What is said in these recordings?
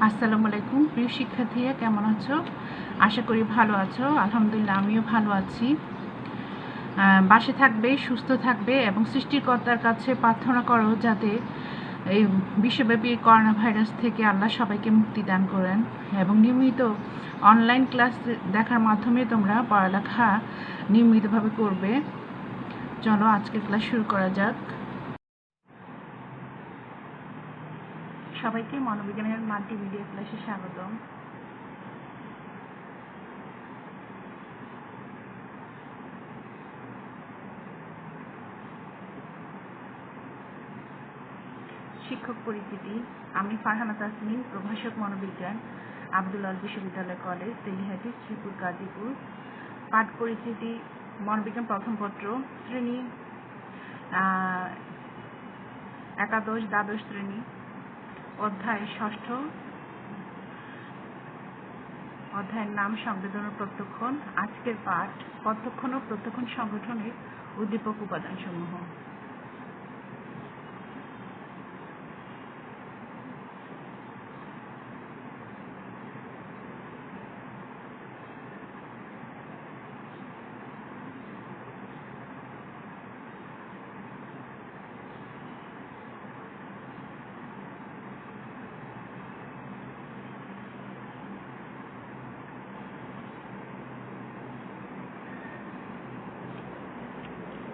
আসসালামু আলাইকুম প্রিয় শিক্ষার্থীরা, কেমন আছো? আশা করি ভালো আছো। আলহামদুলিল্লাহ আমিও ভালো আছি। বাসে থাকবে, সুস্থ থাকবে এবং সৃষ্টিকর্তার কাছে প্রার্থনা করো যাতে এই বিশ্বব্যাপী করোনা ভাইরাস থেকে আল্লাহ সবাইকে মুক্তি দান করেন এবং নিয়মিত অনলাইন ক্লাস দেখার মাধ্যমে তোমরা পড়ালেখা নিয়মিতভাবে করবে। চলো আজকের ক্লাস শুরু করা যাক। সবাইকে মনোবিজ্ঞানের মাল্টিমিডিয়া ক্লাসে স্বাগতম। শিক্ষক পরিচিতি। আমি ফারহানা তাসমিন, প্রভাষক মনোবিজ্ঞান, আব্দুল বিশ্ববিদ্যালয় কলেজ, তেলিহাটি, শ্রীপুর, গাজীপুর। পাঠ পরিচিতি মনোবিজ্ঞান প্রথম পত্র, শ্রেণী একাদশ, দ্বাদশ শ্রেণী, অধ্যায় ষষ্ঠ। অধ্যায়ের নাম সংবেদন ও প্রত্যক্ষণ। আজকের পাঠ প্রত্যক্ষণ ও প্রত্যক্ষণ সংগঠনের উদ্দীপক উপাদানসমূহ।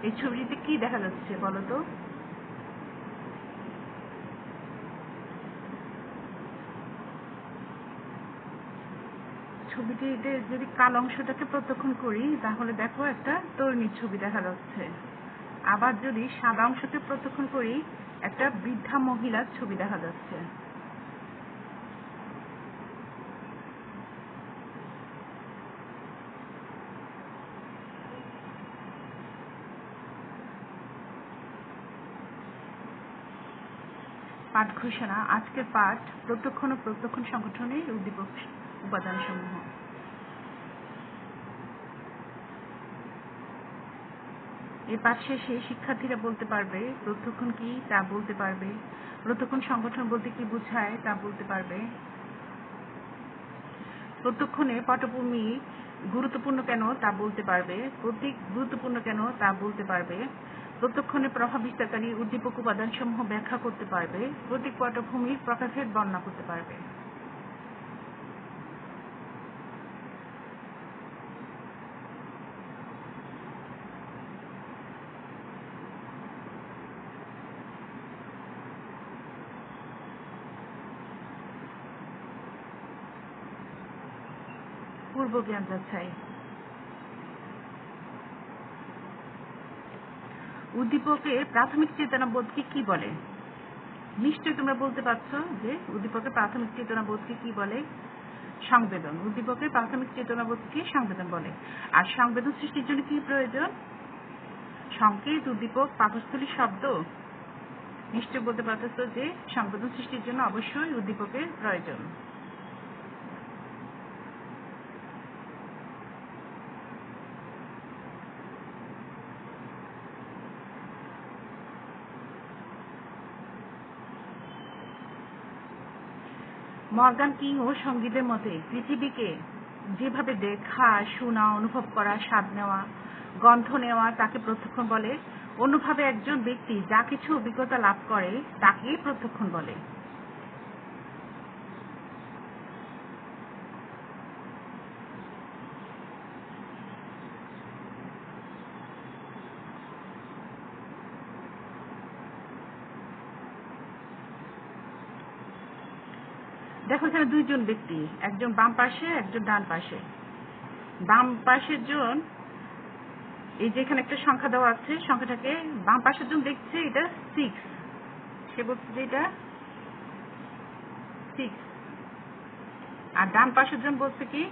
এই ছবিটিতে কি দেখা যাচ্ছে বলো তো? ছবিটিতে যদি কালো অংশটাকে প্রত্যক্ষণ করি তাহলে দেখো একটা তরুণীর ছবি দেখা যাচ্ছে। আবার যদি সাদা অংশকে প্রত্যক্ষণ করি একটা বৃদ্ধা মহিলার ছবি দেখা যাচ্ছে। পাঠ ঘোষণা। আজকের পাঠ প্রত্যক্ষণ ও প্রত্যক্ষণ সংগঠনের উদ্দীপক উপাদানসমূহ। এই পাঠ শেষে শিক্ষার্থীরা বলতে পারবে প্রত্যক্ষণ কি তা বলতে পারবে, প্রত্যক্ষণ সংগঠন বলতে কি বোঝায় তা বলতে পারবে, প্রত্যক্ষণে পটভূমি গুরুত্বপূর্ণ কেন তা বলতে পারবে, প্রতীক গুরুত্বপূর্ণ কেন তা বলতে পারবে, প্রত্যক্ষণে প্রভাব বিস্তারকারী উদ্দীপক উপাদানসমূহ ব্যাখ্যা করতে পারবে, প্রতীক পটভূমির প্রকারভেদ বর্ণনা করতে পারবে। পূর্ব জ্ঞান যাচাই। উদ্দীপকের প্রাথমিক চেতনাবোধকে কি বলে? নিশ্চয়ই তোমরা বলতে পারছো যে উদ্দীপকের প্রাথমিক চেতনাবোধকে কি বলে? সংবেদন। উদ্দীপকের প্রাথমিক চেতনাবোধকে সংবেদন বলে। আর সংবেদন সৃষ্টির জন্য কি প্রয়োজন? সংকেত, উদ্দীপক, পাকস্থলী, শব্দ। নিশ্চয় বলতে পারতেছো যে সংবেদন সৃষ্টির জন্য অবশ্যই উদ্দীপকের প্রয়োজন। মর্গান কিং ও সঙ্গীতের মতে পৃথিবীকে যেভাবে দেখা, শোনা, অনুভব করা, স্বাদ নেওয়া, গন্ধ নেওয়া তাকে প্রত্যক্ষণ বলে, অন্যভাবে একজন ব্যক্তি যা কিছু অভিজ্ঞতা লাভ করে তাকেই প্রত্যক্ষণ বলে। দেখো এখানে দুইজন ব্যক্তি, একজন বাম পাশে একজন ডান পাশে। বাম পাশের জন এই যে এখানে একটা সংখ্যা দেওয়া আছে, সংখ্যাটাকে বাম পাশের জন দেখছে এটা 6, সে বলছে যে এটা 6, আর ডান পাশের জন বলছে কি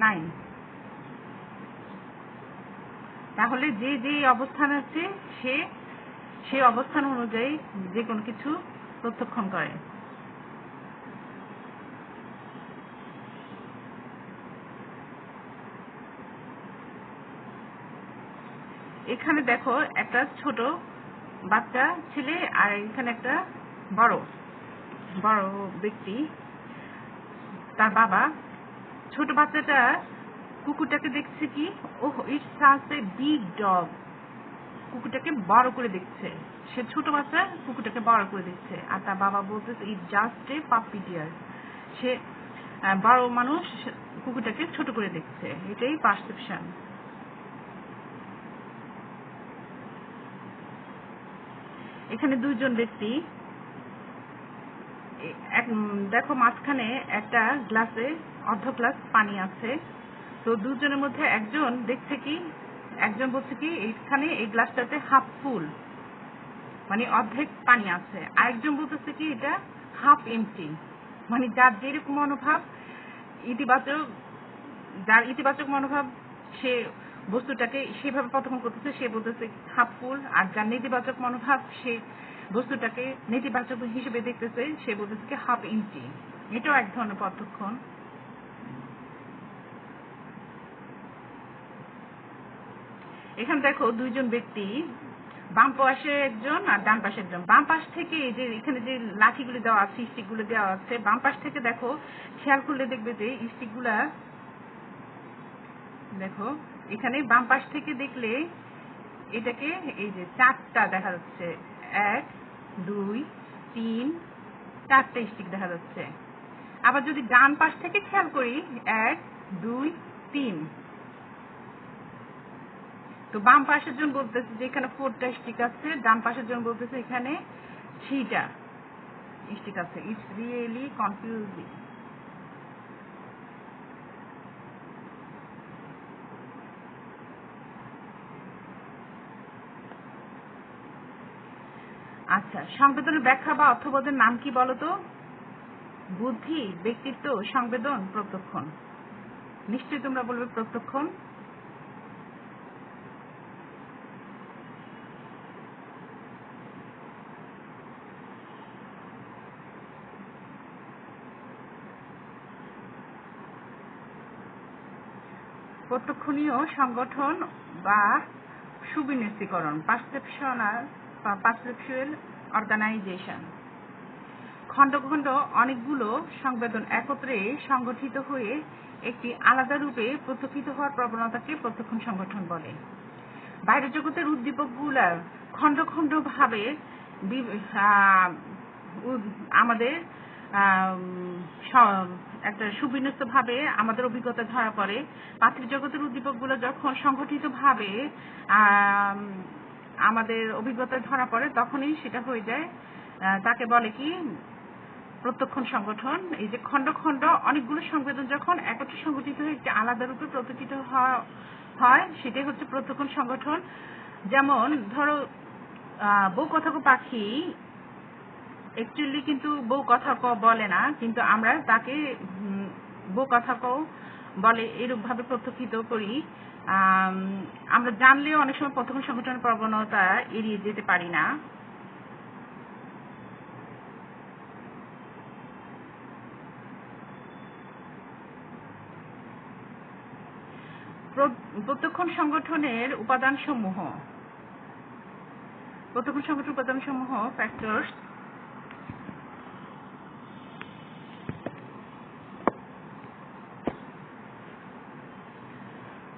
9। তাহলে যে যে অবস্থান আছে সে সেই অবস্থান অনুযায়ী যে কোনো কিছু প্রত্যক্ষণ করে। এখানে দেখো একটা ছোট বাচ্চা ছেলে আর এখানে একটা বড়। বড় ব্যক্তি, তার বাবা ছোট বাচ্চাটা কুকুরটাকে দেখছে কি, oh it's such a big dog, কুকুরটাকে বড় করে দেখছে। সে ছোট বাচ্চা কুকুরটাকে বড় করে দেখছে, আর তার বাবা বলতেছে ইট জাস্ট এ পাপি ডিয়ার, সে বড় মানুষ কুকুরটাকে ছোট করে দেখছে। এটাই পারসেপশন। এখানে দুইজন ব্যক্তি, দেখো মাঝখানে একটা গ্লাসে অর্ধ গ্লাস পানি আছে। তো দুজনের মধ্যে একজন দেখছে কি, একজন বলছে কি এইখানে এই গ্লাসটাতে হাফ ফুল, মানে অর্ধেক পানি আছে। আরেকজন বলতেছে কি এটা হাফ এমটি, মানে যার যেরকম মনোভাব ইতিবাচক, যার ইতিবাচক মনোভাব সে বস্তুটাকে সেভাবে প্রথম করতেছে, সে বলতেছে হাফ ফুল। আর যার নেতিবাচক মনোভাব সে বস্তুটাকে নেতিবাচক হিসেবে দেখতেছে, সে বলতেছে কি হাফ এমটি। এটাও এক ধরনের পর্যবেক্ষণ। এখানে দেখো দুইজন ব্যক্তি, বাম পাশে একজন আর ডান পাশে একজন। বাম পাশ থেকে যে এখানে যে লাঠিগুলি দেওয়া আছে, স্টিকগুলো দেওয়া আছে, বাম পাশ থেকে দেখো খেয়াল করলে দেখবে যে স্টিকগুলা, দেখো এখানে বাম পাশ থেকে দেখলে এটাকে এই যে চারটা দেখা যাচ্ছে, 1 2 3 4টা স্টিক দেখা যাচ্ছে। আবার যদি ডান পাশ থেকে খেয়াল করি 1 2 3, তো বাম পাশের জন বলতেছে যে এখানে 4টা স্টিক আছে, ডান পাশের জন বলতেছে এখানে 3টা স্টিক আছে। It's really confusing. আচ্ছা, সংবেদনের ব্যাখ্যা বা অর্থবোধের নাম কি বলতো? বুদ্ধি, ব্যক্তিত্ব, সংবেদন, প্রত্যক্ষণ। নিশ্চয়ই তোমরা বলবে প্রত্যক্ষণ। প্রত্যক্ষণীয় সংগঠন বা সুবিন্যস্তীকরণ, পারসেপচুয়াল অর্গানাইজেশন। খণ্ড খণ্ড অনেকগুলো সংবেদন একত্রে সংগঠিত হয়ে একটি আলাদা রূপে প্রত্যক্ষিত হওয়ার প্রবণতাকে প্রত্যক্ষণ সংগঠন বলে। বাইরের জগতের উদ্দীপকগুলা খণ্ড খণ্ড ভাবে আমাদের একটা সুবিন্যস্ত ভাবে আমাদের অভিজ্ঞতা ধরা পড়ে। পার্থিব জগতের উদ্দীপকগুলো যখন সংগঠিত ভাবে আমাদের অভিজ্ঞতায় ধরা পড়ে, তখনই সেটা হয়ে যায়, তাকে বলে কি প্রত্যক্ষণ সংগঠন। এই যে খণ্ড খণ্ড অনেকগুলো সংবেদন যখন একত্রে সংগঠিত হয়ে একটি আলাদা রূপে প্রত্যক্ষিত হয়, সেটাই হচ্ছে প্রত্যক্ষণ সংগঠন। যেমন ধরো বউ কথা পাখি অ্যাকচুয়ালি কিন্তু বউ কথা বলে না, কিন্তু আমরা তাকে বউ কথা বলে এরূপ ভাবে প্রত্যক্ষিত করি। আমরা জানলেও অনেক সময় প্রত্যক্ষণ সংগঠনের প্রবণতা এড়িয়ে যেতে পারি না। প্রত্যক্ষণ সংগঠনের উপাদানসমূহ, প্রত্যক্ষণ সংগঠনের উপাদানসমূহ ফ্যাক্টরস।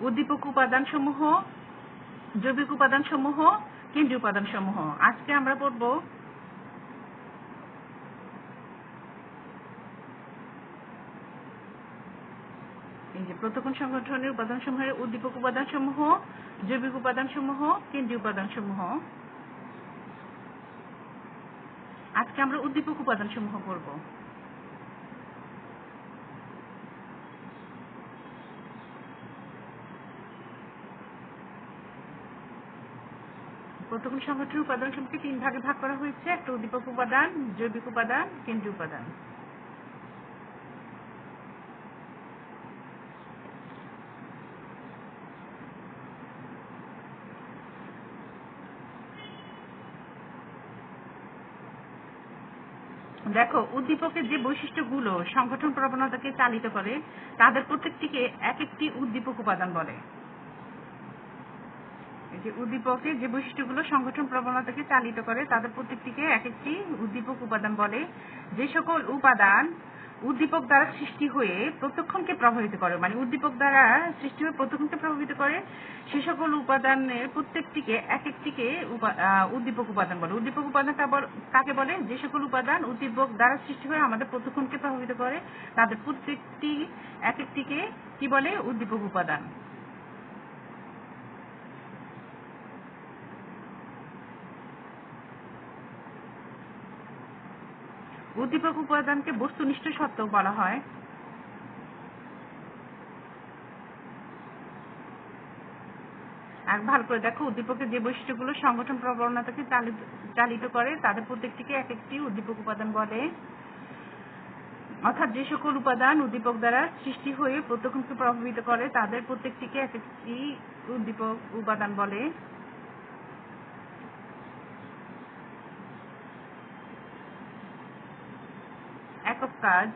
উদ্দীপক উপাদানসমূহ, জৈবিক উপাদানসমূহ, কেন্দ্রীয় উপাদানসমূহ। আজকে আমরা পড়ব এই যে প্রত্যক্ষণ সংগঠনের উপাদানসমূহের উদ্দীপক উপাদানসমূহ, জৈবিক উপাদানসমূহ, কেন্দ্রীয় উপাদানসমূহ। আজকে আমরা উদ্দীপক উপাদানসমূহ পড়ব। প্রত্যক্ষণ সংগঠনের উপাদানসমূহকে 3 ভাগে ভাগ করা হয়েছে, একটা উদ্দীপক উপাদান, জৈবিক উপাদান, কেন্দ্রীয় উপাদান। দেখো উদ্দীপকের যে বৈশিষ্ট্যগুলো সংগঠন প্রবণতাকে চালিত করে, তাদের প্রত্যেকটিকে এক একটি উদ্দীপক উপাদান বলে। এই যে উদ্দীপকের যে বৈশিষ্ট্যগুলো সংগঠন প্রবণতাকে চালিত করে তাদের প্রত্যেকটিকে এক একটি উদ্দীপক উপাদান বলে। যে সকল উপাদান উদ্দীপক দ্বারা সৃষ্টি হয়ে প্রত্যক্ষণকে প্রভাবিত করে, মানে উদ্দীপক দ্বারা সৃষ্টি হয়ে প্রত্যক্ষণকে প্রভাবিত করে, সে সকল উপাদানের প্রত্যেকটিকে এক একটিকে উদ্দীপক উপাদান বলে। উদ্দীপক উপাদান কাকে বলে? যে সকল উপাদান উদ্দীপক দ্বারা সৃষ্টি হয়ে আমাদের প্রত্যক্ষণকে প্রভাবিত করে তাদের প্রত্যেকটি এক একটিকে কি বলে? উদ্দীপক উপাদান। উদ্দীপক উপাদানকে বস্তুনিষ্ঠ সত্য বলা হয়। আর ভালো করে দেখো, উদ্দীপকের যে বৈশিষ্ট্যগুলো সংগঠন প্রবণতাকে চালিত করে তাদের প্রত্যেকটিকে এক একটি উদ্দীপক উপাদান বলে। অর্থাৎ যে সকল উপাদান উদ্দীপক দ্বারা সৃষ্টি হয়ে প্রত্যক্ষণকে প্রভাবিত করে তাদের প্রত্যেকটিকে এক একটি উদ্দীপক উপাদান বলে। একক কাজ।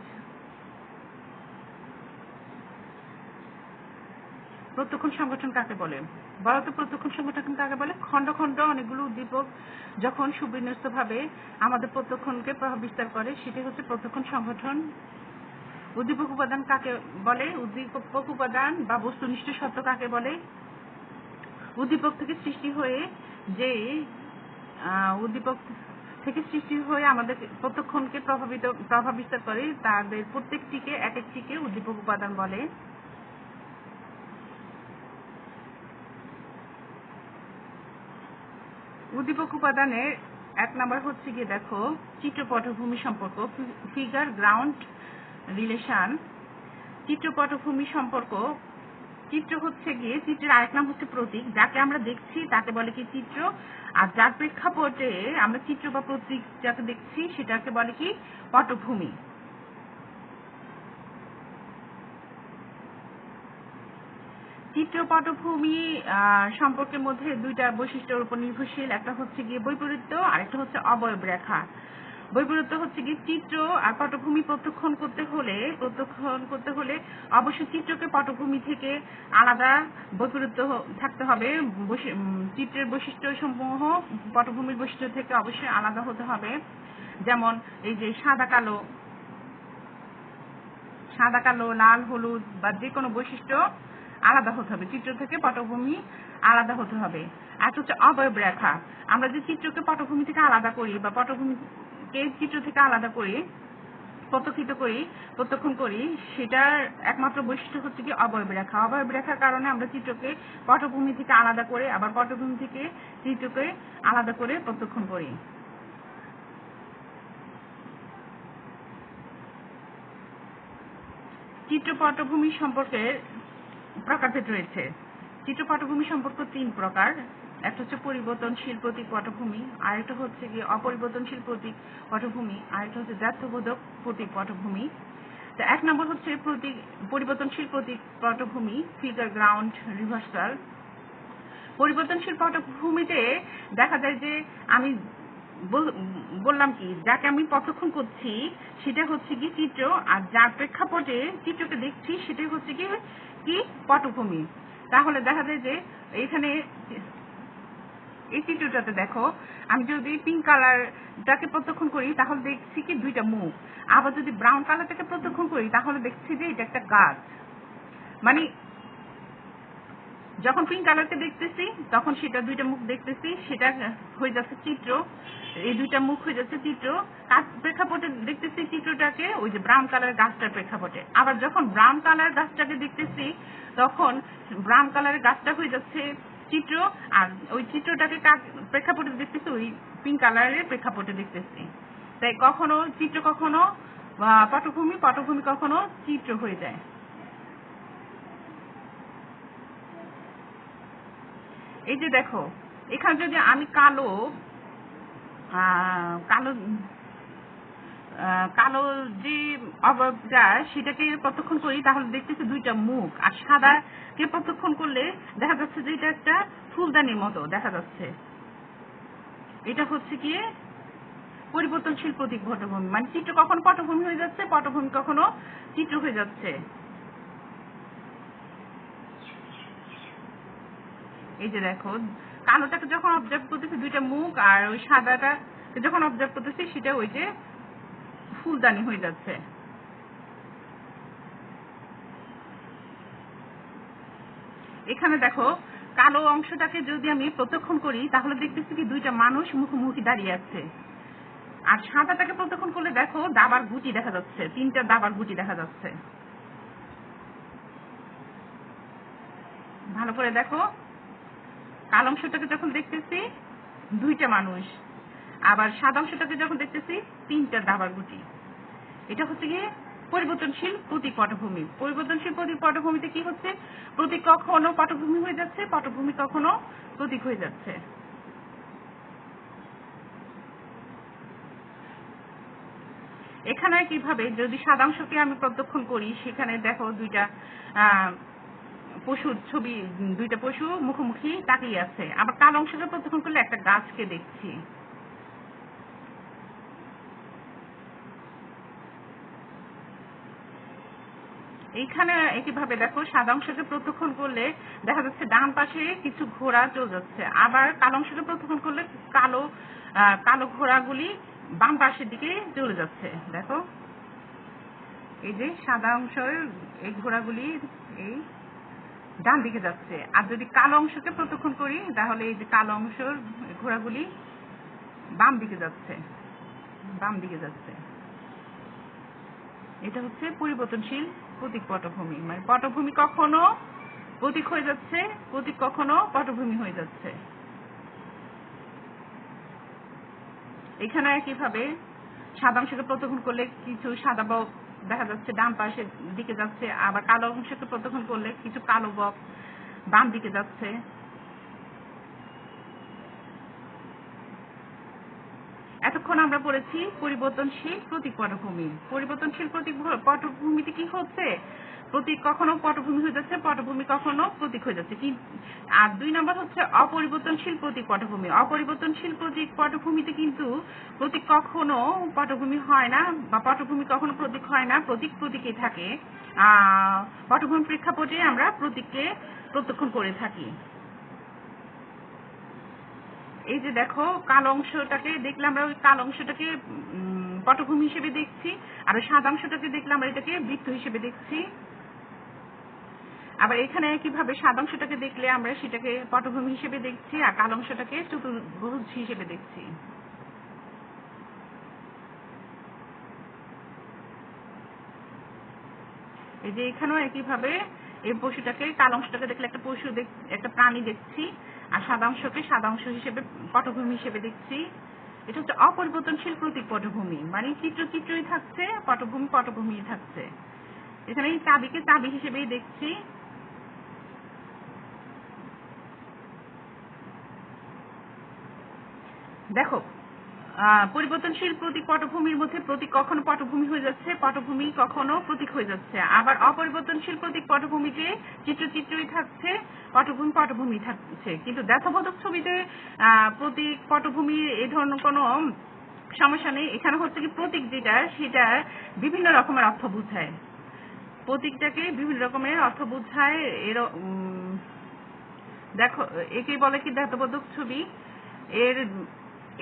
প্রত্যক্ষণ সংগঠন কাকে বলে? বলতো প্রত্যক্ষণ সংগঠন কাকে বলে? খণ্ড খণ্ড অনেকগুলো উদ্দীপক যখন সুবিন্যস্তভাবে আমাদের প্রত্যক্ষণকে প্রভাব বিস্তার করে সেটি হচ্ছে প্রত্যক্ষণ সংগঠন। উদ্দীপক উপাদান কাকে বলে? উদ্দীপক উপাদান বা বস্তুনিষ্ঠ সত্য কাকে বলে? উদ্দীপক থেকে সৃষ্টি হয়ে যে উদ্দীপক থেকে সৃষ্টি হয়ে আমাদের প্রত্যক্ষণকে প্রভাব বিস্তার করে তাদের প্রত্যেকটিকে এক একটিকে উদ্দীপক উপাদান বলে। উদ্দীপক উপাদানের 1 নম্বর হচ্ছে গিয়ে দেখো চিত্র পটভূমি সম্পর্ক, ফিগার গ্রাউন্ড রিলেশন। চিত্র পটভূমি সম্পর্ক। চিত্র হচ্ছে গিয়ে চিত্রের আরেক নাম হচ্ছে প্রতীক। যাকে আমরা দেখছি তাকে বলে কি? চিত্র। আর যার প্রেক্ষাপটে আমরা চিত্র বা প্রতীক যাকে দেখছি সেটাকে বলে কি? পটভূমি। চিত্র পটভূমি সম্পর্কের মধ্যে দুইটা বৈশিষ্ট্যের উপর নির্ভরশীল। একটা হচ্ছে গিয়ে বৈপরীত্য আর একটা হচ্ছে অবয়ব রেখা। বৈপরীত্য হচ্ছে গিয়ে চিত্র আর পটভূমি প্রত্যক্ষণ করতে হলে অবশ্যই চিত্রকে পটভূমি থেকে আলাদা বৈপরীত্য থাকতে হবে। চিত্রের বৈশিষ্ট্য সমূহ পটভূমির বৈশিষ্ট্য থেকে অবশ্যই আলাদা হতে হবে। যেমন এই যে সাদা কালো লাল হলুদ বা যে কোনো বৈশিষ্ট্য আলাদা হতে হবে, চিত্র থেকে পটভূমি আলাদা হতে হবে। আর হচ্ছে অবয়ব রেখা। আমরা যে চিত্রকে পটভূমি থেকে আলাদা করি বা পটভূমিকে চিত্র থেকে আলাদা করি, প্রত্যক্ষণ করি, সেটার একমাত্র বৈশিষ্ট্য হচ্ছে কি? অবয়ব রেখা। অবয়ব রেখার কারণে আমরা চিত্রকে পটভূমি থেকে আলাদা করে আবার পটভূমি থেকে চিত্রকে আলাদা করে প্রত্যক্ষণ করি। চিত্র পটভূমি সম্পর্কের প্রকারভেদ রয়েছে। চিত্র পটভূমি সম্পর্ক 3 প্রকার। একটা হচ্ছে পরিবর্তনশীল প্রতীক পটভূমি, আরেকটা হচ্ছে গিয়ে অপরিবর্তনশীল প্রতীক পটভূমি, আরেকটা হচ্ছে দ্ব্যর্থবোধক প্রতীক পটভূমি। তো 1 নম্বর হচ্ছে পরিবর্তনশীল প্রতীক পটভূমি, ফিগার গ্রাউন্ড রিভার্সাল। পরিবর্তনশীল পটভূমিতে দেখা যায় যে আমি বললাম কি, যাকে আমি প্রত্যক্ষণ করছি সেটা হচ্ছে কি? চিত্র। আর যার প্রেক্ষাপটে চিত্রকে দেখছি সেটাই হচ্ছে কি? পটভূমি। তাহলে দেখা যায় যে এখানে এই চিত্রটাতে দেখো, আমি যদি পিঙ্ক কালারটাকে প্রত্যক্ষণ করি তাহলে দেখছি কি? 2টা মুখ। আবার যদি ব্রাউন কালারটাকে প্রত্যক্ষণ করি তাহলে দেখছি যে এটা একটা গাছ। মানে যখন পিঙ্ক কালারকে দেখতেছি তখন সেটা 2টা মুখ দেখতেছি, সেটা হয়ে যাচ্ছে চিত্র। এই 2টা মুখ হয়ে যাচ্ছে চিত্র। কার প্রেক্ষাপটে দেখতেছি চিত্রটাকে? ওই যে ব্রাউন কালার গাছটার প্রেক্ষাপটে। আবার যখন ব্রাউন কালার গাছটাকে দেখতেছি তখন ব্রাউন কালারের গাছটা হয়ে যাচ্ছে চিত্র, আর ওই চিত্রটাকে কার প্রেক্ষাপটে দেখতেছি? ওই পিঙ্ক কালারের প্রেক্ষাপটে দেখতেছি। তাই কখনো চিত্র কখনো পটভূমি কখনো চিত্র হয়ে যায়। এই যে দেখো, এখানে যদি আমি কালো যে অবয়বটা সেটাকে প্রত্যক্ষণ করি তাহলে দেখতেছি 2টা মুখ। আর সাদাকে প্রত্যক্ষণ করলে দেখা যাচ্ছে যে এটা একটা ফুলদানির মতো দেখা যাচ্ছে। এটা হচ্ছে কি? পরিবর্তনশীল প্রতীক পটভূমি। মানে চিত্র কখনো পটভূমি হয়ে যাচ্ছে, পটভূমি কখনো চিত্র হয়ে যাচ্ছে। এই যে দেখো, কালোটাকে যখন অবজার্ভ করতেছি দুইটা মুখ, আর ওই সাদাটা যখন অবজার্ভ করতেছি সেটা ওই যে ফুলদানি হয়ে যাচ্ছে। এখানে দেখো কালো অংশটাকে যদি আমি প্রত্যক্ষণ করি তাহলে দেখতেছি কি দুইটা মানুষ মুখোমুখি দাঁড়িয়ে আছে। আর সাদাটাকে প্রত্যক্ষণ করলে দেখো দাবার গুটি দেখা যাচ্ছে, 3টা দাবার গুটি দেখা যাচ্ছে। ভালো করে দেখো, কালো অংশটাকে যখন দেখতেছি 2টা মানুষ, আবার সাদা অংশটাকে যখন দেখতেছি 3টা দাবার গুটি। এটা হচ্ছে গিয়ে পরিবর্তনশীল প্রতীক পটভূমি। পরিবর্তনশীল প্রতীক পটভূমিতে কি হচ্ছে, প্রতীক কখনো পটভূমি হয়ে যাচ্ছে, পটভূমি কখনো প্রতীক হয়ে যাচ্ছে। এখানে কিভাবে যদি সাদা অংশকে আমি প্রত্যক্ষণ করি, সেখানে দেখো দুইটা পশুর ছবি, 2টা পশু মুখোমুখি তাকিয়ে আছে। আবার কালো অংশকে প্রত্যক্ষণ করলে একটা গাছকে দেখছি। এইখানে একইভাবে দেখো সাদা অংশকে প্রত্যক্ষণ করলে দেখা যাচ্ছে ডান পাশে কিছু ঘোড়া চলে যাচ্ছে, আবার কালো অংশকে প্রত্যক্ষণ করলে কালো ঘোড়াগুলি বাম পাশের দিকে চলে যাচ্ছে। দেখো এই যে সাদা অংশের এই ঘোড়াগুলি এই ডান দিকে যাচ্ছে, আর যদি কালো অংশকে প্রত্যক্ষণ করি তাহলে এই যে কালো অংশের ঘোড়াগুলি বাম দিকে যাচ্ছে, বাম দিকে যাচ্ছে। এটা হচ্ছে পরিবর্তনশীল প্রতীক পটভূমি। মানে পটভূমি কখনো প্রতীক হয়ে যাচ্ছে, প্রতীক কখনো পটভূমি হয়ে যাচ্ছে। এখানে একইভাবে সাদা অংশকে প্রত্যক্ষণ করলে কিছু সাদা বক দেখা যাচ্ছে ডান পাশের দিকে যাচ্ছে, আবার কালো অংশকে প্রত্যক্ষণ করলে কিছু কালো বক বাম দিকে যাচ্ছে। এতক্ষণ আমরা পড়েছি পরিবর্তনশীল প্রতীক পটভূমি। পরিবর্তনশীল প্রতীক পটভূমিতে কি হচ্ছে, প্রতীক কখনো পটভূমি হয়ে যাচ্ছে, পটভূমি কখনো প্রতীক হয়ে যাচ্ছে। আর 2 নম্বর হচ্ছে অপরিবর্তনশীল প্রতীক পটভূমি। অপরিবর্তনশীল প্রতীক পটভূমিতে কিন্তু প্রতীক কখনো পটভূমি হয় না, বা পটভূমি কখনো প্রতীক হয় না, প্রতীক প্রতীকই থাকে। পটভূমি প্রেক্ষাপটে আমরা প্রতীককে প্রত্যক্ষণ করে থাকি। এই যে দেখো কালো অংশটাকে দেখলে আমরা ওই কালো অংশটাকে পটভূমি হিসেবে দেখছি, আর ওই সাদা অংশটাকে দেখলে আমরা এটাকে বৃত্ত হিসেবে দেখছি। আবার এখানে কিভাবে সাদা অংশটাকে দেখলে আমরা সেটাকে পটভূমি হিসেবে দেখছি, আর কালো অংশটাকে চতুর্ভুজ হিসেবে দেখছি। এই যে এখানেও একইভাবে এই পশুটাকে কালো অংশটাকে দেখলে একটা পশু একটা প্রাণী দেখছি, আর সাদা অংশকে সাদা অংশ হিসেবে পটভূমি হিসেবে দেখছি। এটা হচ্ছে অপরিবর্তনশীল প্রতীক পটভূমি। মানে চিত্রই থাকছে, পটভূমি পটভূমি থাকছে। এখানে এই চাবিকে চাবি হিসেবেই দেখছি। দেখো পরিবর্তনশীল প্রতীক পটভূমির মধ্যে প্রতীক কখনো পটভূমি হয়ে যাচ্ছে, পটভূমি কখনো প্রতীক হয়ে যাচ্ছে। আবার অপরিবর্তনশীল প্রতীক পটভূমিতে চিত্রই থাকছে, পটভূমি পটভূমি থাকছে। কিন্তু দ্ব্যর্থবোধক ছবিতে প্রতীক পটভূমি এই ধরনের কোনো সমস্যা নেই। এখানে হচ্ছে কি প্রতীক যেটা সেটা বিভিন্ন রকমের অর্থ বোঝায়, প্রতীকটাকে বিভিন্ন রকমের অর্থ বোঝায়। দেখো একেই বলে কি দ্ব্যর্থবোধক ছবি।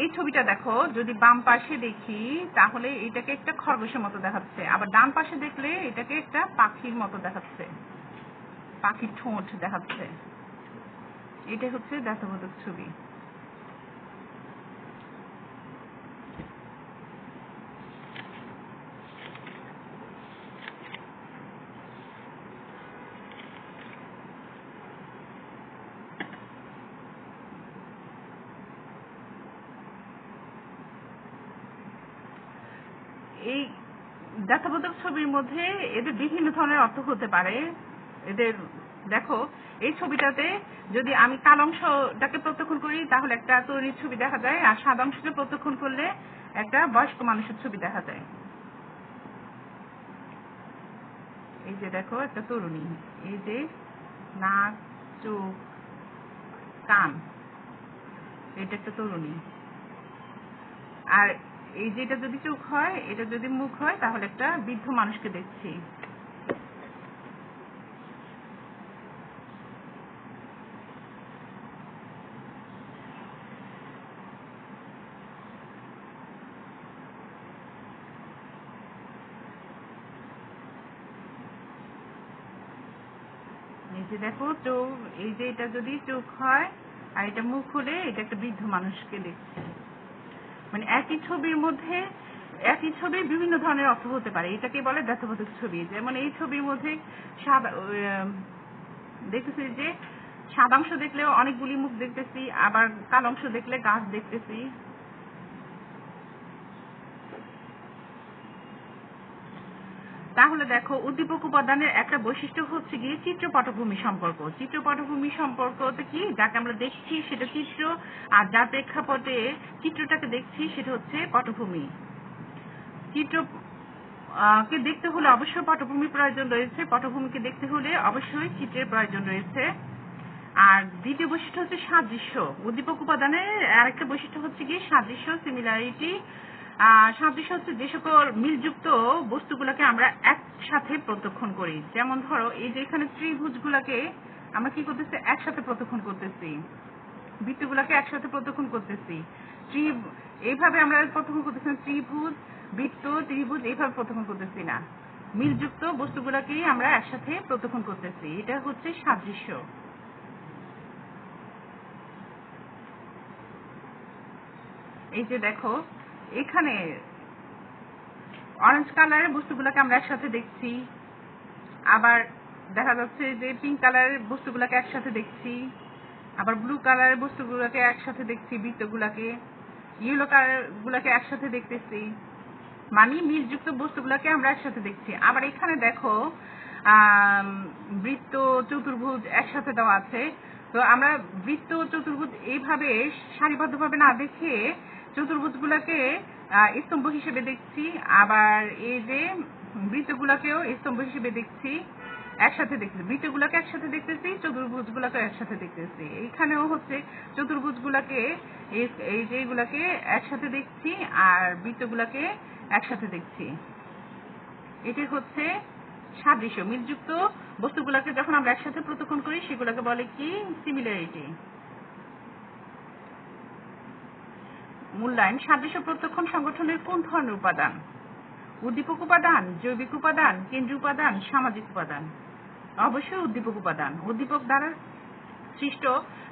এই ছবিটা দেখো যদি বাম পাশে দেখি তাহলে এটাকে একটা খরগোশের মতো দেখাচ্ছে, আবার ডান পাশে দেখলে এটাকে একটা পাখির মতো দেখাচ্ছে, পাখির ঠোঁট দেখাচ্ছে। এটা হচ্ছে দ্ব্যর্থবোধক ছবি। এই দ্ব্যর্থবোধক ছবির মধ্যে এদের বিভিন্ন ধরনের অর্থ হতে পারে। এদের দেখো এই ছবিটাতে যদি আমি কালো অংশটাকে প্রত্যক্ষণ করি তাহলে একটা তরুণীর ছবি দেখা যায়, আর সাদা অংশকে প্রত্যক্ষণ করলে একটা বয়স্ক মানুষের ছবি দেখা যায়। এই যে দেখো একটা তরুণী, এই যে নাক চোখ কান, এটা একটা তরুণী। আর এই যেটা যদি চোখ হয়, এটা যদি মুখ হয়, তাহলে একটা বৃদ্ধ মানুষকে দেখছি। এই যে দেখো চোখ, এই যে এটা যদি চোখ হয় আর এটা মুখ হলে এটা একটা বৃদ্ধ মানুষকে দেখছি। মানে একই ছবির মধ্যে একই ছবির বিভিন্ন ধরনের অর্থ হতে পারে, এটাকে বলে দ্ব্যর্থবোধক ছবি। যেমন এই ছবির মধ্যে সাদা দেখতেছি যে সাদা অংশ দেখলেও অনেকগুলি মুখ দেখতেছি, আবার কালো অংশ দেখলে গাছ দেখতেছি। তাহলে দেখো উদ্দীপক উপাদানের একটা বৈশিষ্ট্য হচ্ছে গিয়ে চিত্র পটভূমি সম্পর্ক। চিত্র পটভূমি সম্পর্কতে কি, যাকে আমরা দেখছি সেটা চিত্র, আর যার প্রেক্ষাপটে চিত্রটাকে দেখছি সেটা হচ্ছে পটভূমি। চিত্র কে দেখতে হলে অবশ্যই পটভূমির প্রয়োজন রয়েছে, পটভূমিকে দেখতে হলে অবশ্যই চিত্রের প্রয়োজন রয়েছে। আর দ্বিতীয় বৈশিষ্ট্য হচ্ছে সাদৃশ্য। উদ্দীপক উপাদানের আরেকটা বৈশিষ্ট্য হচ্ছে কি সাদৃশ্য, সিমিলারিটি। সাদৃশ্য হচ্ছে যে সকল মিলযুক্ত বস্তুগুলোকে আমরা একসাথে প্রত্যক্ষণ করি। যেমন ধরো এই যে এখানে ত্রিভুজগুলোকে আমরা কি করতেছি, একসাথে প্রত্যক্ষণ করতেছি, বৃত্তগুলোকে একসাথে প্রত্যক্ষণ করতেছি। এইভাবে আমরা প্রত্যক্ষণ করতেছি না, ত্রিভুজ বৃত্ত ত্রিভুজ এইভাবে প্রত্যক্ষণ করতেছি না, মিলযুক্ত বস্তুগুলোকেই আমরা একসাথে প্রত্যক্ষণ করতেছি। এটা হচ্ছে সাদৃশ্য। এই যে দেখো এখানে অরেঞ্জ কালারের বস্তুগুলোকে আমরা একসাথে দেখছি, আবার দেখা যাচ্ছে যে পিঙ্ক কালারের বস্তুগুলোকে একসাথে দেখছি, আবার ব্লু কালারের বস্তুগুলোকে একসাথে দেখছি, বৃত্তগুলোকে ইয়েলো কালারগুলোকে একসাথে দেখতেছি, মানে মিলযুক্ত বস্তুগুলোকে আমরা একসাথে দেখছি। আবার এখানে দেখো বৃত্ত চতুর্ভুজ একসাথে দেওয়া আছে। তো আমরা বৃত্ত চতুর্ভুজ এইভাবে সারিবদ্ধভাবে না দেখে চতুর্ভুজগুলোকে স্তম্ভ হিসেবে দেখছি, আবার এই যে বৃত্তগুলোকেও স্তম্ভ হিসেবে দেখছি, একসাথে দেখতেছি, বৃত্তগুলোকে একসাথে দেখতেছি, চতুর্ভুজগুলোকে একসাথে দেখতেছি। এইখানেও হচ্ছে চতুর্ভুজগুলোকে এই যে এগুলাকে একসাথে দেখছি আর বৃত্তগুলোকে একসাথে দেখছি। এটি হচ্ছে সাদৃশ্য। মিলযুক্ত বস্তুগুলোকে যখন আমরা একসাথে প্রত্যক্ষণ করি সেগুলোকে বলে কি সিমিলারিটি। মূল্যায়ন, সাদৃশ্য প্রত্যক্ষণ সংগঠনের কোন ধরনের উপাদান? উদ্দীপক উপাদান, জৈবিক উপাদান, কেন্দ্রীয় উপাদান, সামাজিক উপাদান? অবশ্যই উদ্দীপক উপাদান। উদ্দীপক দ্বারা সৃষ্ট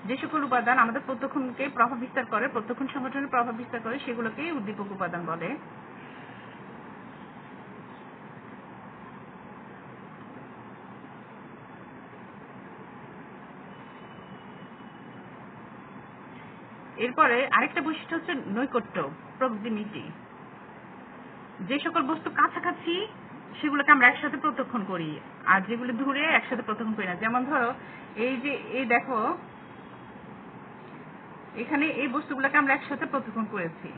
যে সকল উপাদান আমাদের প্রত্যক্ষণকে প্রভাব বিস্তার করে, প্রত্যক্ষণ সংগঠনের প্রভাব বিস্তার করে, সেগুলোকেই উদ্দীপক উপাদান বলে। এরপরে আরেকটা বৈশিষ্ট্য হচ্ছে নৈকট্য, প্রক্সিমিটি। যে সকল বস্তু কাছাকাছি সেগুলোকে আমরা একসাথে প্রত্যক্ষণ করি, আর যেগুলো দূরে একসাথে প্রত্যক্ষণ করি না। যেমন ধরো এই যে এই দেখো এখানে এই বস্তুগুলোকে আমরা একসাথে প্রত্যক্ষণ করেছি।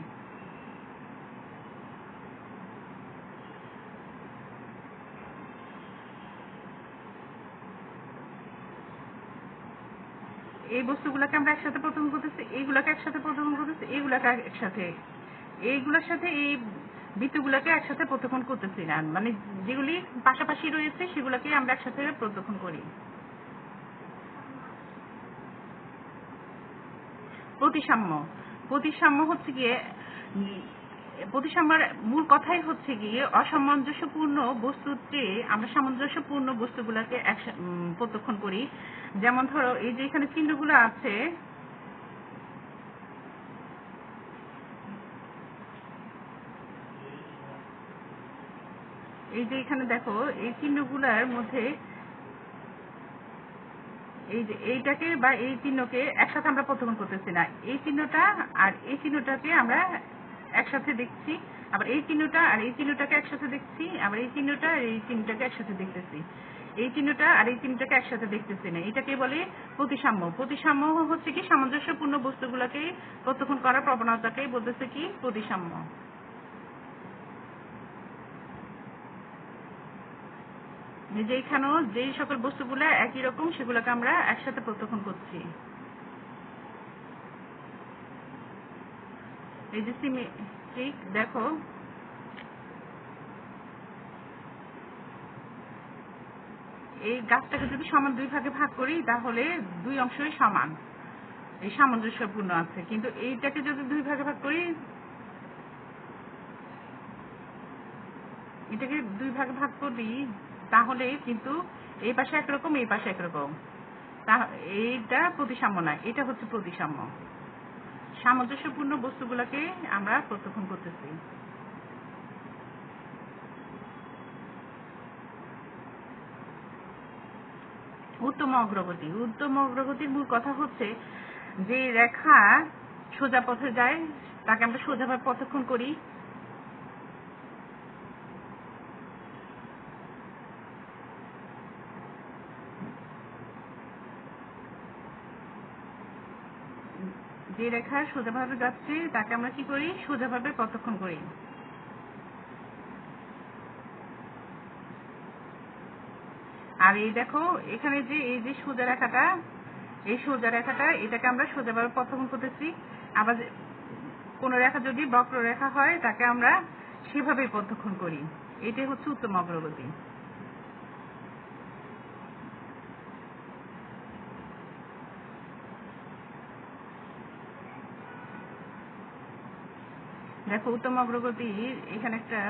এই বস্তুগুলোকে আমরা একসাথে প্রত্যক্ষণ করতেছি, এইগুলোকে একসাথে প্রত্যক্ষণ করতেছি, এইগুলোকে একসাথে, এইগুলোর সাথে এই বৃত্তগুলোকে একসাথে প্রত্যক্ষণ করতেছি না, মানে যেগুলি পাশাপাশি রয়েছে সেগুলোকে আমরা একসাথে প্রত্যক্ষণ করি। প্রতিসাম্য। প্রতিসাম্য হচ্ছে গিয়ে প্রতিসাম্যের মূল কথাই হচ্ছে গিয়ে অসামঞ্জস্যপূর্ণ বস্তুতে আমরা সামঞ্জস্যপূর্ণ বস্তুগুলোকে প্রত্যক্ষণ করি। যেমন ধরো এই যে এখানে চিহ্নগুলো আছে, এই যে এখানে দেখো এই চিহ্নগুলোর মধ্যে এই যে এইটাকে বা এই চিহ্নকে একসাথে আমরা প্রত্যক্ষণ করতেছি না, এই চিহ্নটা আর এই চিহ্নটাকে আমরা একসাথে দেখছি, আবার এই চিহ্নটা আর এই চিহ্নটাকে একসাথে দেখছি, আবার এই চিহ্নটা আর এই চিহ্নটাকে একসাথে দেখতেছি, এই চিহ্নটা আর এই চিহ্নটাকে একসাথে দেখতেছি না। এটাকে বলে প্রতিসাম্য। প্রতিসাম্য হচ্ছে কি সামঞ্জস্যপূর্ণ বস্তুগুলোকে প্রত্যক্ষণ করার প্রবণতাকেই বলতেছে কি প্রতিসাম্য। যে এখানেও যেই সকল বস্তুগুলো একই রকম সেগুলোকে আমরা একসাথে প্রত্যক্ষণ করছি। এই যে সিমেট্রিক দেখো এই গাছটাকে যদি সমান দুই ভাগে ভাগ করি তাহলে দুই অংশই সমান, এই সামঞ্জস্যপূর্ণ আছে। কিন্তু এইটাকে যদি দুই ভাগে ভাগ করি, এটাকে দুই ভাগে ভাগ করি তাহলে কিন্তু এই পাশে একরকম, এই পাশে একরকম। এইটা প্রতিসাম্য না, এটা হচ্ছে প্রতিসাম্য। সামঞ্জস্যপূর্ণ বস্তুগুলোকে আমরা প্রত্যক্ষণ করতেছি। উত্তম অগ্রগতি। উত্তম অগ্রগতির মূল কথা হচ্ছে যে রেখা সোজা পথে যায় তাকে আমরা সোজাভাবে প্রত্যক্ষণ করি। যে রেখা সোজাভাবে যাচ্ছে তাকে আমরা কি করি? সোজাভাবে প্রত্যক্ষণ করি। আর এই দেখো এখানে যে এই যে সোজা রেখাটা, এই সোজা রেখাটা এটাকে আমরা সোজাভাবে প্রত্যক্ষণ করতেছি। আবার কোন রেখা যদি বক্ররেখা হয় তাকে আমরা সেভাবেই প্রত্যক্ষণ করি। এটাই হচ্ছে উত্তম অগ্রগতি। দেখো উত্তম অগ্রগতির এখানে একটা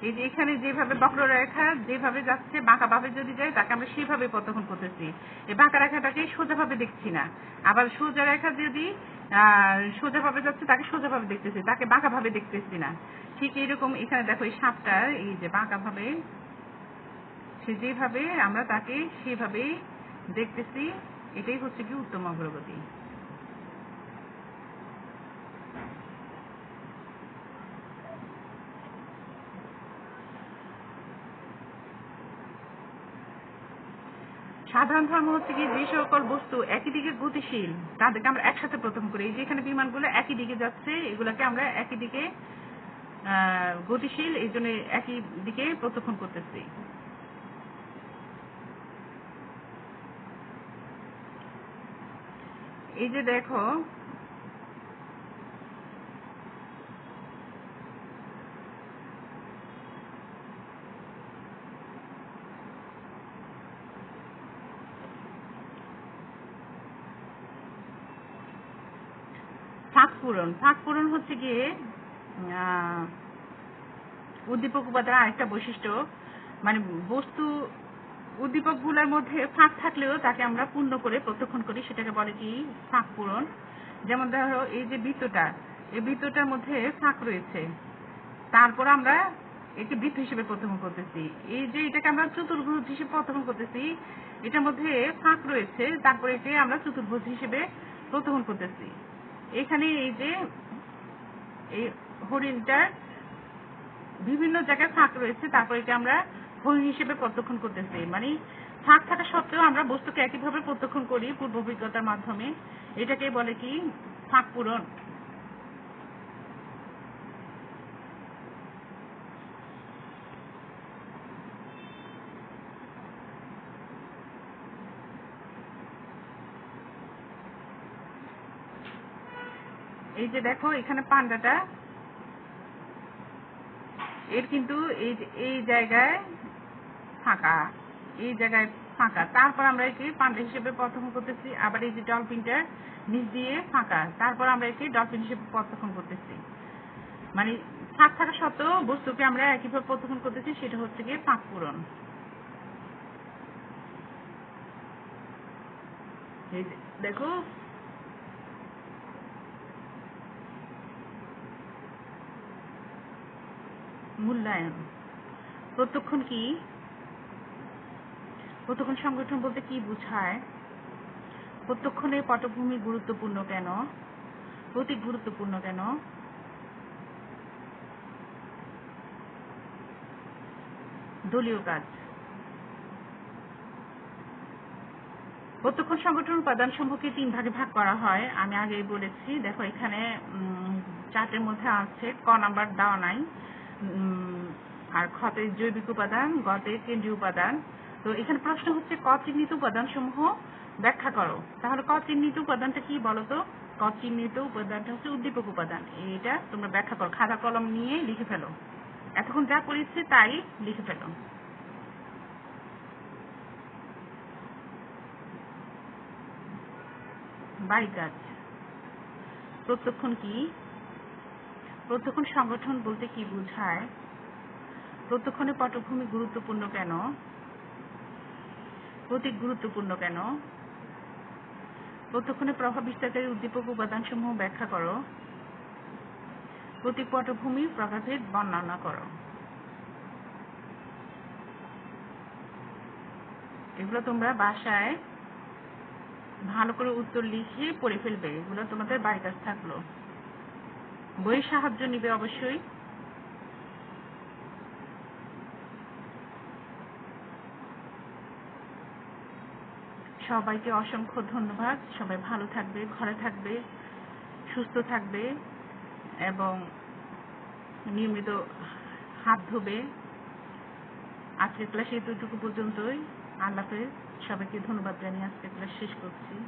এই যে এখানে যেভাবে বক্ররেখা যেভাবে যাচ্ছে বাঁকাভাবে যদি যায় তাকে আমরা সেভাবে প্রত্যক্ষণ করতেছি। এই বাঁকা রেখাটাকে সোজাভাবে দেখছি না। আবার সোজা রেখা যদি সোজাভাবে যাচ্ছে তাকে সোজাভাবে দেখতেছি, তাকে বাঁকাভাবে দেখতেছি না। ঠিক এইরকম এখানে দেখো এই সাপটা এই যে বাঁকাভাবে সে যেভাবে আমরা তাকে সেভাবেই দেখতেছি। এটাই হচ্ছে কি উত্তম অগ্রগতি। সাধারণ ধর্ম হচ্ছে কি যে সকল বস্তু একই দিকে গতিশীল তাদেরকে আমরা একসাথে প্রথম করি। এই যে এখানে বিমানগুলো একই দিকে যাচ্ছে এগুলাকে আমরা একই দিকে গতিশীল এই জন্য একই দিকে প্রত্যক্ষণ করতেছি। এই যে দেখো ফাঁক পূরণ। ফাঁক পূরণ হচ্ছে গিয়ে উদ্দীপক উপাদান আরেকটা বৈশিষ্ট্য, মানে বস্তু উদ্দীপকগুলোর মধ্যে ফাঁক থাকলেও তাকে আমরা পূর্ণ করে প্রত্যক্ষণ করি, সেটাকে বলে কি ফাঁক পূরণ। যেমন ধরো এই যে বৃত্তটা, এই বৃত্তটার মধ্যে ফাঁক রয়েছে, তারপর আমরা একে বৃত্ত হিসেবে প্রত্যক্ষণ করতেছি। এই যে এটাকে আমরা চতুর্ভুজ হিসেবে প্রত্যক্ষণ করতেছি, এটার মধ্যে ফাঁক রয়েছে, তারপরে একে আমরা চতুর্ভুজ হিসেবে প্রত্যক্ষণ করতেছি। এখানে এই যে এই হরিণটার বিভিন্ন জায়গায় ফাঁক রয়েছে, তারপর একে আমরা হরিণ হিসেবে প্রত্যক্ষণ করতেছি। মানে ফাঁক থাকা সত্ত্বেও আমরা বস্তুকে একইভাবে প্রত্যক্ষণ করি পূর্ব অভিজ্ঞতার মাধ্যমে। এটাকে বলে কি ফাঁক পূরণ। এই যে দেখো এখানে পান্ডাটা, এর কিন্তু এই জায়গায় ফাঁকা, এই জায়গায় ফাঁকা, তারপর আমরা একে পান্ডা হিসেবে প্রত্যক্ষণ করতেছি। আবার এই যে ডলফিনটার নিচ দিয়ে ফাঁকা, তারপর আমরা একে ডলফিন হিসেবে প্রত্যক্ষণ করতেছি। মানে ফাঁক থাকা সত্ত্বেও বস্তুকে আমরা একইভাবে প্রত্যক্ষণ করতেছি, সেটা হচ্ছে গিয়ে ফাঁক পূরণ। এই যে দেখো মূল্যায়ন। প্রত্যক্ষণ কি? প্রত্যক্ষণ সংগঠন বলতে কি বোঝায়? প্রত্যক্ষণের পটভূমি গুরুত্বপূর্ণ কেন? প্রতীক গুরুত্বপূর্ণ কেন? দলীয় কাজ। প্রত্যক্ষণ সংগঠন উপাদান সমূহকে 3 ভাগে ভাগ করা হয়, আমি আগেই বলেছি। দেখো এখানে চার্টের মধ্যে আছে, ক নাম্বার দেওয়া নাই। আর খতে জৈবিক উপাদান, গতে কেন্দ্রীয় উপাদান। তো এখানে প্রশ্ন হচ্ছে ক চিহ্নিত উপাদান সমূহ ব্যাখ্যা করো। তাহলে ক চিহ্নিত উপাদানটা কি বলো তো? ক চিহ্নিত উপাদানটা হচ্ছে উদ্দীপক উপাদান। এটা তোমরা ব্যাখ্যা করো, খাতা কলম নিয়ে লিখে ফেলো। এতক্ষণ যা পড়েছি তাই লিখে ফেলো। বাড়ি কাজ। প্রত্যক্ষণ কি? প্রত্যক্ষণ সংগঠন বলতে কি বোঝায়? ততক্ষণে পটভূমি গুরুত্বপূর্ণ কেন? প্রতীক গুরুত্বপূর্ণ কেন? ততক্ষণে প্রভাব বিস্তারকারী উদ্দীপক উপাদানসমূহ ব্যাখ্যা করো। প্রতীক পটভূমির প্রকারভেদ বর্ণনা করো। এগুলো তোমরা বাসায় ভালো করে উত্তর লিখে পড়ে ফেলবে। এগুলো তোমাদের বাড়ির কাছে থাকলো। বইয়ের সাহায্য নিবে অবশ্যই। সবাইকে অসংখ্য ধন্যবাদ। সবাই ভালো থাকবে, ঘরে থাকবে, সুস্থ থাকবে এবং নিয়মিত হাত ধোবে। আজকের ক্লাস এতটুকু পর্যন্তই। আল্লাহ হাফেজ। সবাইকে ধন্যবাদ জানিয়ে আজকের ক্লাস শেষ করছি।